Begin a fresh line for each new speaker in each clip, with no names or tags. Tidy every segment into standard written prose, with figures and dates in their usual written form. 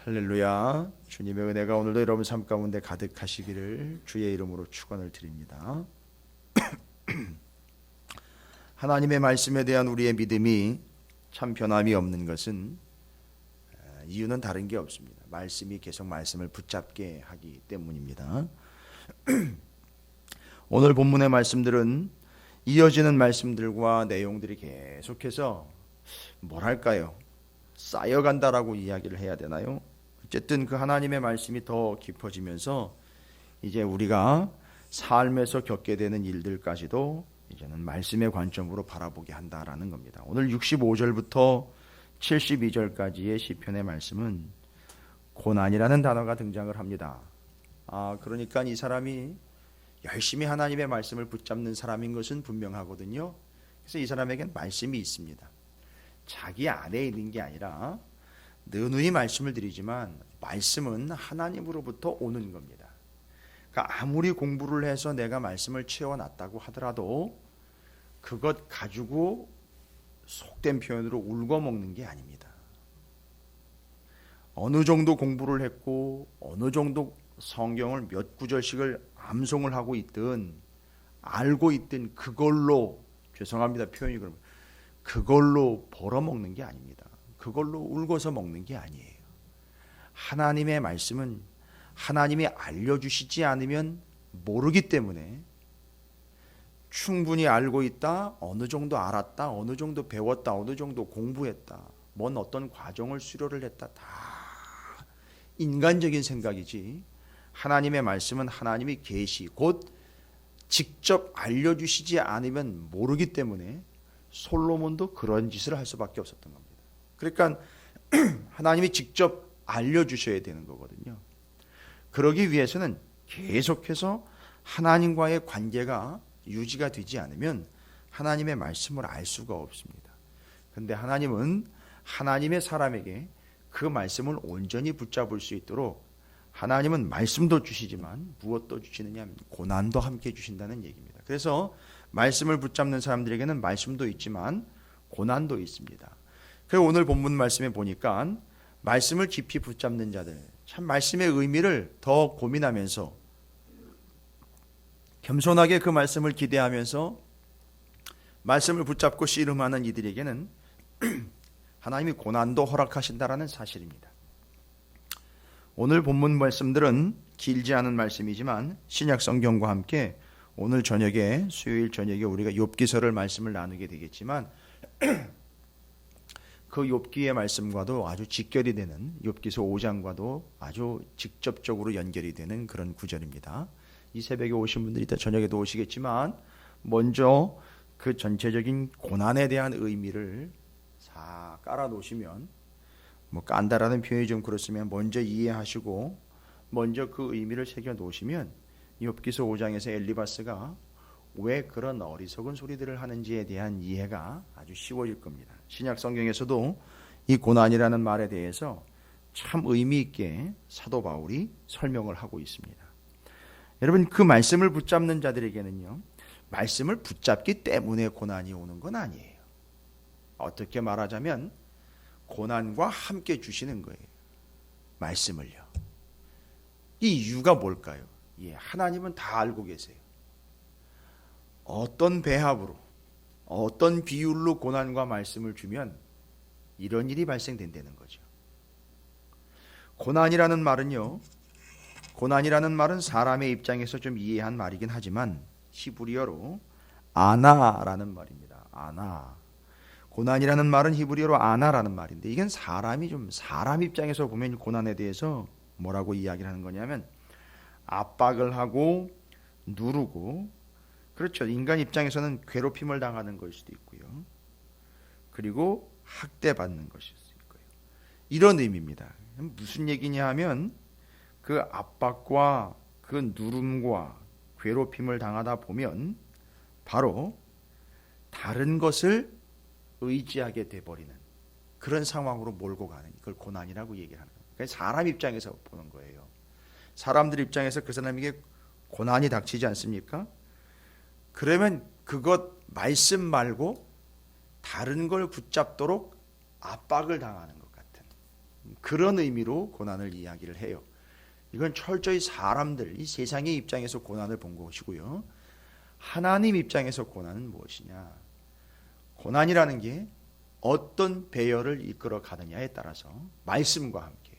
할렐루야. 주님의 은혜가 오늘도 여러분 삶 가운데 가득하시기를 주의 이름으로 축원을 드립니다. 하나님의 말씀에 대한 우리의 믿음이 참 변함이 없는 것은 이유는 다른 게 없습니다. 말씀이 계속 말씀을 붙잡게 하기 때문입니다. 오늘 본문의 말씀들은 이어지는 말씀들과 내용들이 계속해서 뭐랄까요? 쌓여간다라고 이야기를 해야 되나요? 어쨌든 그 하나님의 말씀이 더 깊어지면서 이제 우리가 삶에서 겪게 되는 일들까지도 이제는 말씀의 관점으로 바라보게 한다라는 겁니다. 오늘 65절부터 72절까지의 시편의 말씀은 고난이라는 단어가 등장을 합니다. 그러니까 이 사람이 열심히 하나님의 말씀을 붙잡는 사람인 것은 분명하거든요. 그래서 이 사람에겐 말씀이 있습니다. 자기 안에 있는 게 아니라 느누이 말씀을 드리지만 말씀은 하나님으로부터 오는 겁니다. 그러니까 아무리 공부를 해서 내가 말씀을 채워놨다고 하더라도 그것 가지고 속된 표현으로 울거먹는 게 아닙니다. 어느 정도 공부를 했고 어느 정도 성경을 몇 구절씩을 암송을 하고 있든 알고 있든 그걸로, 죄송합니다 표현이 그러면, 그걸로 벌어먹는 게 아닙니다. 그걸로 울고서 먹는 게 아니에요. 하나님의 말씀은 하나님이 알려주시지 않으면 모르기 때문에 충분히 알고 있다, 어느 정도 알았다, 어느 정도 배웠다, 어느 정도 공부했다, 뭔 어떤 과정을 수료를 했다, 다 인간적인 생각이지 하나님의 말씀은 하나님이 계시, 곧 직접 알려주시지 않으면 모르기 때문에 솔로몬도 그런 짓을 할 수밖에 없었던 겁니다. 그러니까 하나님이 직접 알려주셔야 되는 거거든요. 그러기 위해서는 계속해서 하나님과의 관계가 유지가 되지 않으면 하나님의 말씀을 알 수가 없습니다. 그런데 하나님은 하나님의 사람에게 그 말씀을 온전히 붙잡을 수 있도록 하나님은 말씀도 주시지만 무엇도 주시느냐 하면 고난도 함께 주신다는 얘기입니다. 그래서 말씀을 붙잡는 사람들에게는 말씀도 있지만 고난도 있습니다. 그래서 오늘 본문 말씀에 보니까 말씀을 깊이 붙잡는 자들, 참 말씀의 의미를 더 고민하면서 겸손하게 그 말씀을 기대하면서 말씀을 붙잡고 씨름하는 이들에게는 하나님이 고난도 허락하신다라는 사실입니다. 오늘 본문 말씀들은 길지 않은 말씀이지만 신약 성경과 함께 오늘 저녁에, 수요일 저녁에 우리가 욥기서를 말씀을 나누게 되겠지만 그 욥기의 말씀과도 아주 직결이 되는, 욥기서 5장과도 아주 직접적으로 연결이 되는 그런 구절입니다. 이 새벽에 오신 분들이 이따 저녁에도 오시겠지만 먼저 그 전체적인 고난에 대한 의미를 다 깔아놓으시면, 뭐 깐다라는 표현이 좀 그렇으면 먼저 이해하시고 먼저 그 의미를 새겨 놓으시면 욥기서 5장에서 엘리바스가 왜 그런 어리석은 소리들을 하는지에 대한 이해가 아주 쉬워질 겁니다. 신약 성경에서도 이 고난이라는 말에 대해서 참 의미 있게 사도 바울이 설명을 하고 있습니다. 여러분, 그 말씀을 붙잡는 자들에게는요, 말씀을 붙잡기 때문에 고난이 오는 건 아니에요. 어떻게 말하자면 고난과 함께 주시는 거예요. 말씀을요. 이 이유가 뭘까요? 하나님은 다 알고 계세요. 어떤 배합으로, 어떤 비율로 고난과 말씀을 주면 이런 일이 발생된다는 거죠. 고난이라는 말은요, 고난이라는 말은 사람의 입장에서 좀 이해한 말이긴 하지만 히브리어로 아나라는 말입니다. 아나. 고난이라는 말은 히브리어로 아나라는 말인데, 이건 사람 입장에서 보면 고난에 대해서 뭐라고 이야기를 하는 거냐면 압박을 하고 누르고, 그렇죠, 인간 입장에서는 괴롭힘을 당하는 것일 수도 있고요, 그리고 학대받는 것일 수 있고요, 이런 의미입니다. 무슨 얘기냐 하면 그 압박과 그 누름과 괴롭힘을 당하다 보면 바로 다른 것을 의지하게 돼버리는 그런 상황으로 몰고 가는, 그걸 고난이라고 얘기를 하는 거예요. 그러니까 사람 입장에서 보는 거예요. 사람들 입장에서 그 사람에게 고난이 닥치지 않습니까? 그러면 그것 말씀 말고 다른 걸 붙잡도록 압박을 당하는 것 같은, 그런 의미로 고난을 이야기를 해요. 이건 철저히 사람들, 이 세상의 입장에서 고난을 본 것이고요. 하나님 입장에서 고난은 무엇이냐? 고난이라는 게 어떤 배열을 이끌어 가느냐에 따라서 말씀과 함께요.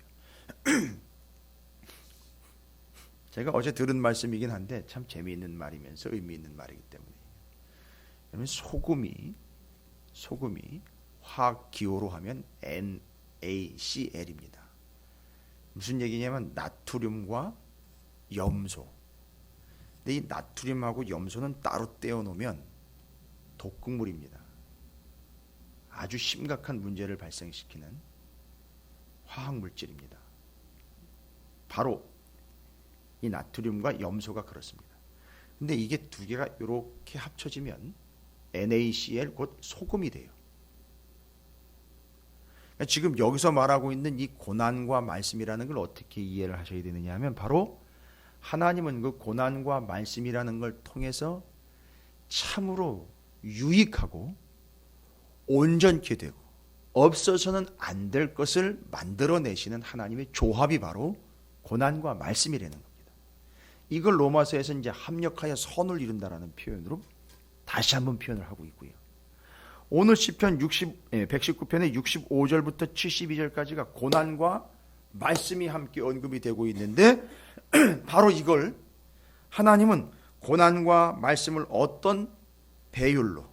제가 어제 들은 말씀이긴 한데 참 재미있는 말이면서 의미 있는 말이기 때문에. 그러면 소금이 화학 기호로 하면 NaCl입니다. 무슨 얘기냐면 나트륨과 염소. 근데 이 나트륨하고 염소는 따로 떼어 놓으면 독극물입니다. 아주 심각한 문제를 발생시키는 화학 물질입니다. 바로 이 나트륨과 염소가 그렇습니다. 근데 이게 두 개가 이렇게 합쳐지면 NaCl 곧 소금이 돼요. 그러니까 지금 여기서 말하고 있는 이 고난과 말씀이라는 걸 어떻게 이해를 하셔야 되느냐 하면 바로 하나님은 그 고난과 말씀이라는 걸 통해서 참으로 유익하고 온전케 되고 없어서는 안 될 것을 만들어내시는 하나님의 조합이 바로 고난과 말씀이라는 겁니다. 이걸 로마서에서 이제 합력하여 선을 이룬다라는 표현으로 다시 한번 표현을 하고 있고요. 오늘 시편 119편의 65절부터 72절까지가 고난과 말씀이 함께 언급이 되고 있는데 바로 이걸 하나님은 고난과 말씀을 어떤 배율로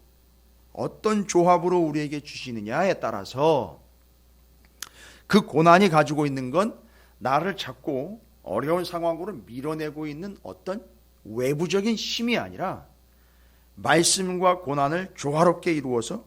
어떤 조합으로 우리에게 주시느냐에 따라서 그 고난이 가지고 있는 건 나를 자꾸 어려운 상황으로 밀어내고 있는 어떤 외부적인 힘이 아니라 말씀과 고난을 조화롭게 이루어서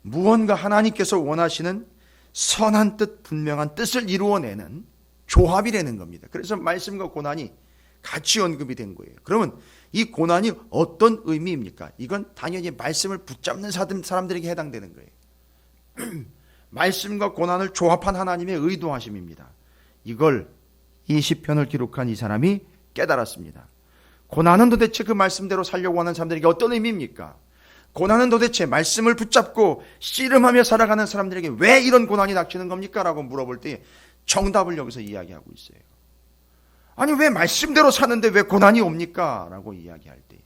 무언가 하나님께서 원하시는 선한 뜻, 분명한 뜻을 이루어내는 조합이라는 겁니다. 그래서 말씀과 고난이 같이 언급이 된 거예요. 그러면 이 고난이 어떤 의미입니까? 이건 당연히 말씀을 붙잡는 사람들에게 해당되는 거예요. 말씀과 고난을 조합한 하나님의 의도하심입니다. 이걸 이 시편을 기록한 이 사람이 깨달았습니다. 고난은 도대체 그 말씀대로 살려고 하는 사람들에게 어떤 의미입니까? 고난은 도대체 말씀을 붙잡고 씨름하며 살아가는 사람들에게 왜 이런 고난이 닥치는 겁니까? 라고 물어볼 때 정답을 여기서 이야기하고 있어요. 아니 왜 말씀대로 사는데 왜 고난이 옵니까? 라고 이야기할 때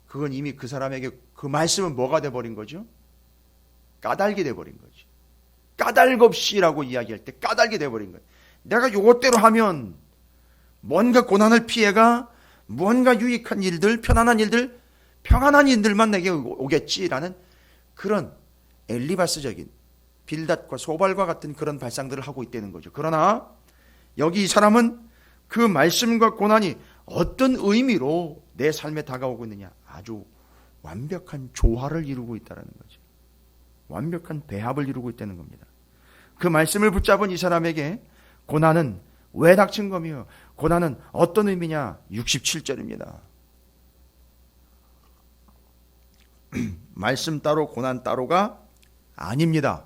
그건 이미 그 사람에게 그 말씀은 뭐가 돼버린 거죠? 까닭이 돼버린 거죠. 까닭없이라고 이야기할 때 까닭이 돼버린 거예요. 내가 요것대로 하면 뭔가 고난을 피해가 뭔가 유익한 일들, 편안한 일들만 내게 오겠지라는 그런 엘리바스적인 빌닷과 소발과 같은 그런 발상들을 하고 있다는 거죠. 그러나 여기 이 사람은 그 말씀과 고난이 어떤 의미로 내 삶에 다가오고 있느냐, 아주 완벽한 조화를 이루고 있다는 거죠. 완벽한 배합을 이루고 있다는 겁니다. 그 말씀을 붙잡은 이 사람에게 고난은 왜 닥친 거며 고난은 어떤 의미냐? 67절입니다. 말씀 따로 고난 따로가 아닙니다.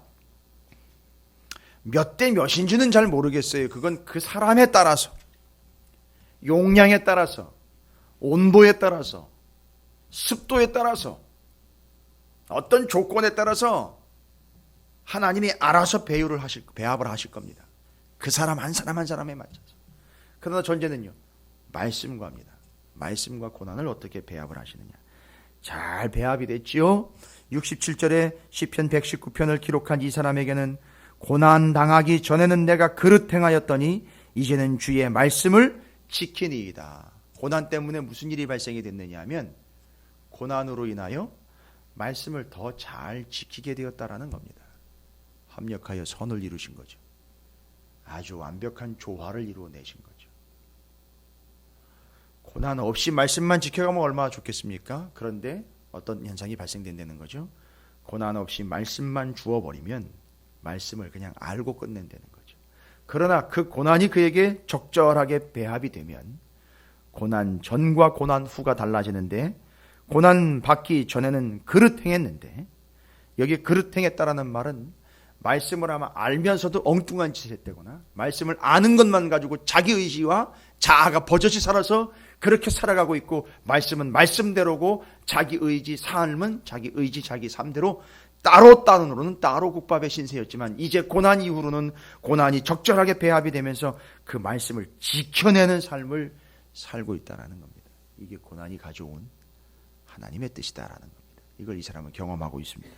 몇 대 몇인지는 잘 모르겠어요. 그건 그 사람에 따라서, 용량에 따라서, 온도에 따라서, 습도에 따라서, 어떤 조건에 따라서 하나님이 알아서 배합을 하실 겁니다. 그 사람 한 사람에 맞춰서. 그러나 전제는요, 말씀과 합니다. 말씀과 고난을 어떻게 배합을 하시느냐. 잘 배합이 됐지요. 67절에 시편 119편을 기록한 이 사람에게는 고난 당하기 전에는 내가 그릇 행하였더니 이제는 주의 말씀을 지키니이다. 고난 때문에 무슨 일이 발생이 됐느냐 하면 고난으로 인하여 말씀을 더 잘 지키게 되었다라는 겁니다. 합력하여 선을 이루신 거죠. 아주 완벽한 조화를 이루어내신 거죠. 고난 없이 말씀만 지켜가면 얼마나 좋겠습니까? 그런데 어떤 현상이 발생된다는 거죠. 고난 없이 말씀만 주어버리면 말씀을 그냥 알고 끝낸다는 거죠. 그러나 그 고난이 그에게 적절하게 배합이 되면 고난 전과 고난 후가 달라지는데, 고난 받기 전에는 그릇 행했는데, 여기 그릇 행했다라는 말은 말씀을 아마 알면서도 엉뚱한 짓을 했다거나 말씀을 아는 것만 가지고 자기 의지와 자아가 버젓이 살아서 그렇게 살아가고 있고 말씀은 말씀대로고 자기 의지 삶은 자기 의지 자기 삶대로 따로는 따로 국밥의 신세였지만 이제 고난 이후로는 고난이 적절하게 배합이 되면서 그 말씀을 지켜내는 삶을 살고 있다는 겁니다. 이게 고난이 가져온 하나님의 뜻이다라는 겁니다. 이걸 이 사람은 경험하고 있습니다.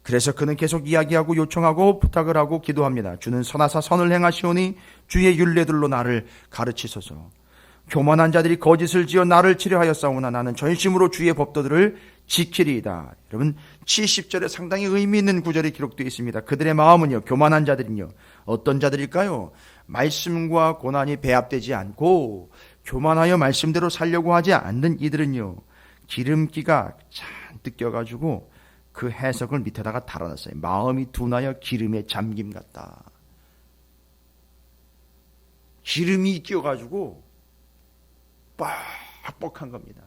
그래서 그는 계속 이야기하고 요청하고 부탁을 하고 기도합니다. 주는 선하사 선을 행하시오니 주의 율례들로 나를 가르치소서. 교만한 자들이 거짓을 지어 나를 치려하였사오나 나는 전심으로 주의 법도들을 지키리이다. 여러분 70절에 상당히 의미 있는 구절이 기록되어 있습니다. 그들의 마음은요, 교만한 자들은요, 어떤 자들일까요? 말씀과 고난이 배합되지 않고 교만하여 말씀대로 살려고 하지 않는 이들은요, 기름기가 잔뜩 껴가지고 그 해석을 밑에다가 달아놨어요. 마음이 둔하여 기름에 잠김 같다. 기름이 끼어가지고 뻑뻑한 겁니다.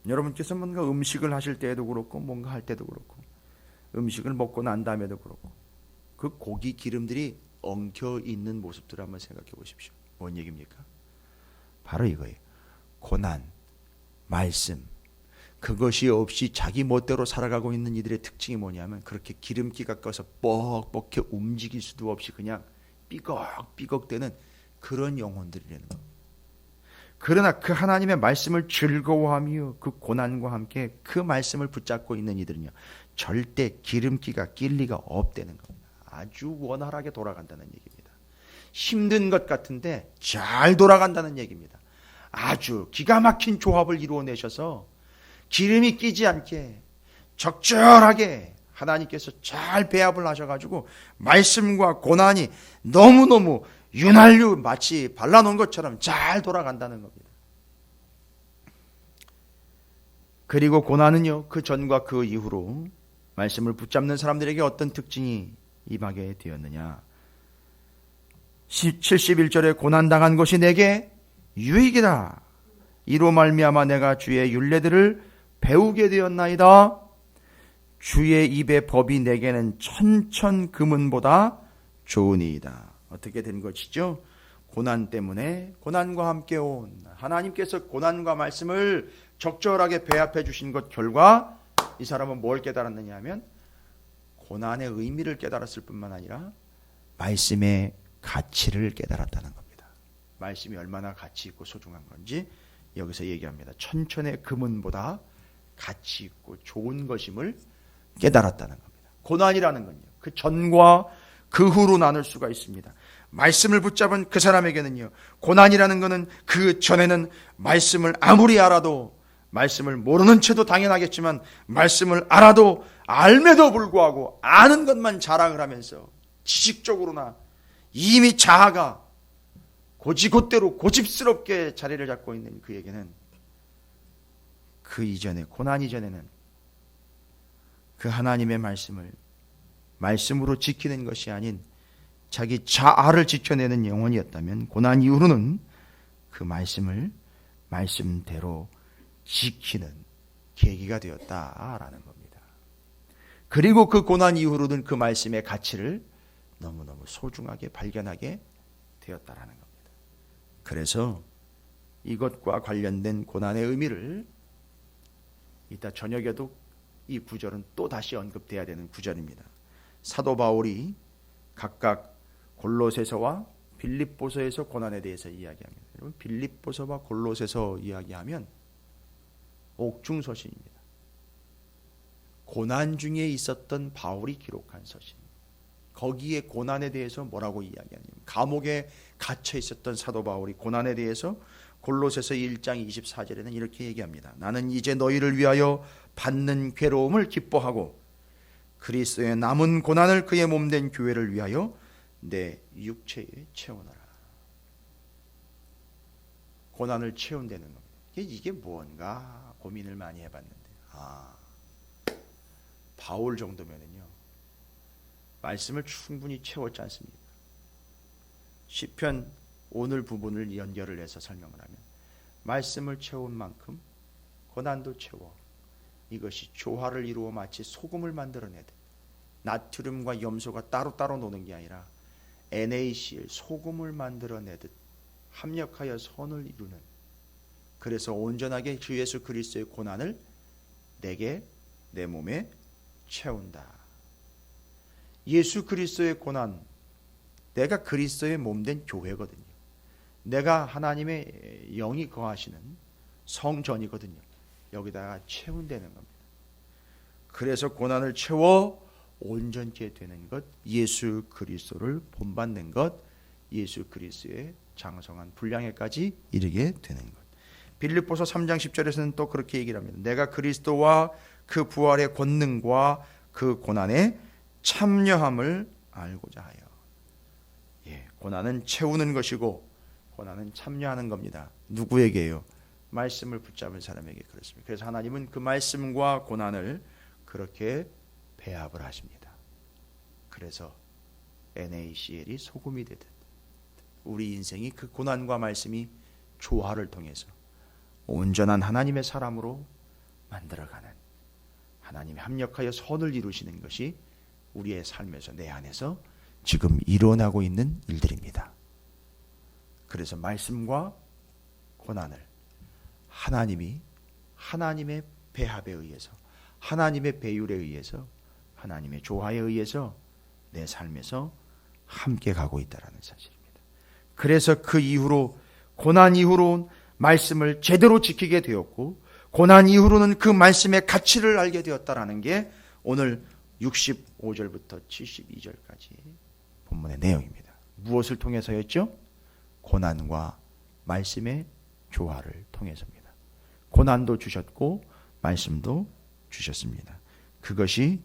여러분께서 뭔가 음식을 하실 때에도 그렇고 뭔가 할 때도 그렇고 음식을 먹고 난 다음에도 그렇고 그 고기 기름들이 엉켜 있는 모습들을 한번 생각해 보십시오. 뭔 얘기입니까? 바로 이거예요. 고난, 말씀, 그것이 없이 자기 멋대로 살아가고 있는 이들의 특징이 뭐냐면 그렇게 기름기가 껴서 뻑뻑해 움직일 수도 없이 그냥 삐걱삐걱대는 그런 영혼들이라는 겁니다. 그러나 그 하나님의 말씀을 즐거워하며 그 고난과 함께 그 말씀을 붙잡고 있는 이들은요, 절대 기름기가 낄 리가 없다는 겁니다. 아주 원활하게 돌아간다는 얘기입니다. 힘든 것 같은데 잘 돌아간다는 얘기입니다. 아주 기가 막힌 조합을 이루어내셔서 기름이 끼지 않게 적절하게 하나님께서 잘 배합을 하셔가지고 말씀과 고난이 너무너무 윤활유 마치 발라놓은 것처럼 잘 돌아간다는 겁니다. 그리고 고난은요, 그 전과 그 이후로 말씀을 붙잡는 사람들에게 어떤 특징이 임하게 되었느냐. 71절에 고난당한 것이 내게 유익이다. 이로 말미암아 내가 주의 율례들을 배우게 되었나이다. 주의 입의 법이 내게는 천천 금은보다 좋으니이다. 어떻게 된 것이죠? 고난 때문에 고난과 함께 온 하나님께서 고난과 말씀을 적절하게 배합해 주신 것 결과 이 사람은 뭘 깨달았느냐 하면 고난의 의미를 깨달았을 뿐만 아니라 말씀의 가치를 깨달았다는 겁니다. 말씀이 얼마나 가치 있고 소중한 건지 여기서 얘기합니다. 천천의 금은보다 가치 있고 좋은 것임을 깨달았다는 겁니다. 고난이라는 건요, 그 전과 그 후로 나눌 수가 있습니다. 말씀을 붙잡은 그 사람에게는요, 고난이라는 것은 그 전에는 말씀을 아무리 알아도 말씀을 모르는 채도 당연하겠지만 말씀을 알아도 알매도 불구하고 아는 것만 자랑을 하면서 지식적으로나 이미 자아가 곧대로 고집스럽게 자리를 잡고 있는 그에게는 그 이전에 고난 이전에는 그 하나님의 말씀을 말씀으로 지키는 것이 아닌 자기 자아를 지켜내는 영혼이었다면 고난 이후로는 그 말씀을 말씀대로 지키는 계기가 되었다라는 겁니다. 그리고 그 고난 이후로는 그 말씀의 가치를 너무너무 소중하게 발견하게 되었다라는 겁니다. 그래서 이것과 관련된 고난의 의미를 이따 저녁에도 이 구절은 또 다시 언급돼야 되는 구절입니다. 사도 바울이 각각 골로새서와 빌립보서에서 고난에 대해서 이야기합니다. 여러분, 빌립보서와 골로새서 이야기하면 옥중서신입니다. 고난 중에 있었던 바울이 기록한 서신. 거기에 고난에 대해서 뭐라고 이야기하냐면 감옥에 갇혀 있었던 사도 바울이 고난에 대해서 골로새서 1장 24절에는 이렇게 얘기합니다. 나는 이제 너희를 위하여 받는 괴로움을 기뻐하고 그리스도의 남은 고난을 그의 몸된 교회를 위하여 내 육체에 채우노라. 고난을 채운다는 겁니다. 이게 무언가 고민을 많이 해봤는데 바울 정도면은요 말씀을 충분히 채웠지 않습니까? 시편 오늘 부분을 연결을 해서 설명을 하면 말씀을 채운 만큼 고난도 채워 이것이 조화를 이루어 마치 소금을 만들어내듯 나트륨과 염소가 따로따로 노는 게 아니라 NaCl 소금을 만들어내듯 합력하여 선을 이루는, 그래서 온전하게 주 예수 그리스도의 고난을 내게 내 몸에 채운다. 예수 그리스도의 고난, 내가 그리스도의 몸된 교회거든요. 내가 하나님의 영이 거하시는 성전이거든요. 여기다가 채운다는 겁니다. 그래서 고난을 채워 온전케 되는 것, 예수 그리스도를 본받는 것, 예수 그리스도의 장성한 분량에까지 이르게 되는 것. 빌립보서 3장 10절에서는 또 그렇게 얘기를 합니다. 내가 그리스도와 그 부활의 권능과 그 고난에 참여함을 알고자 하여. 고난은 채우는 것이고 고난은 참여하는 겁니다. 누구에게요? 말씀을 붙잡은 사람에게 그렇습니다. 그래서 하나님은 그 말씀과 고난을 그렇게 배합을 하십니다. 그래서 NaCl이 소금이 되듯 우리 인생이 그 고난과 말씀이 조화를 통해서 온전한 하나님의 사람으로 만들어가는, 하나님이 합력하여 선을 이루시는 것이 우리의 삶에서, 내 안에서 지금 일어나고 있는 일들입니다. 그래서 말씀과 고난을 하나님이 하나님의 배합에 의해서, 하나님의 배율에 의해서, 하나님의 조화에 의해서 내 삶에서 함께 가고 있다는 사실입니다. 그래서 그 이후로, 고난 이후로 말씀을 제대로 지키게 되었고, 고난 이후로는 그 말씀의 가치를 알게 되었다라는 게 오늘 65절부터 72절까지 본문의 내용입니다. 무엇을 통해서였죠? 고난과 말씀의 조화를 통해서입니다. 고난도 주셨고 말씀도 주셨습니다. 그것이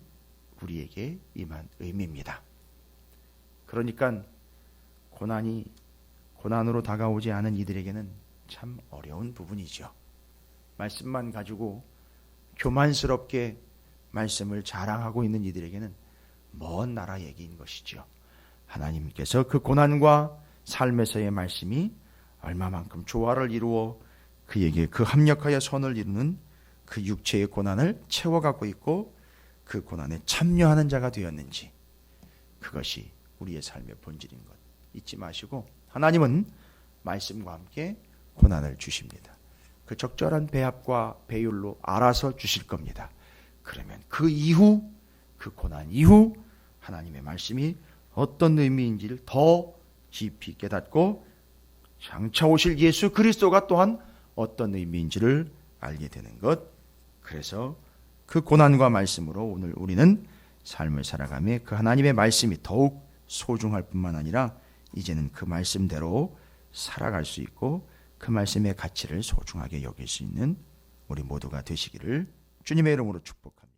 우리에게 임한 의미입니다. 그러니까 고난으로 다가오지 않은 이들에게는 참 어려운 부분이죠. 말씀만 가지고 교만스럽게 말씀을 자랑하고 있는 이들에게는 먼 나라 얘기인 것이죠. 하나님께서 그 고난과 삶에서의 말씀이 얼마만큼 조화를 이루어 그에게 그 합력하여 선을 이루는 그 육체의 고난을 채워가고 있고 그 고난에 참여하는 자가 되었는지, 그것이 우리의 삶의 본질인 것 잊지 마시고, 하나님은 말씀과 함께 고난을 주십니다. 그 적절한 배합과 배율로 알아서 주실 겁니다. 그러면 그 이후, 그 고난 이후 하나님의 말씀이 어떤 의미인지를 더 깊이 깨닫고 장차 오실 예수 그리스도가 또한 어떤 의미인지를 알게 되는 것. 그래서 그 고난과 말씀으로 오늘 우리는 삶을 살아가며 그 하나님의 말씀이 더욱 소중할 뿐만 아니라 이제는 그 말씀대로 살아갈 수 있고 그 말씀의 가치를 소중하게 여길 수 있는 우리 모두가 되시기를 주님의 이름으로 축복합니다.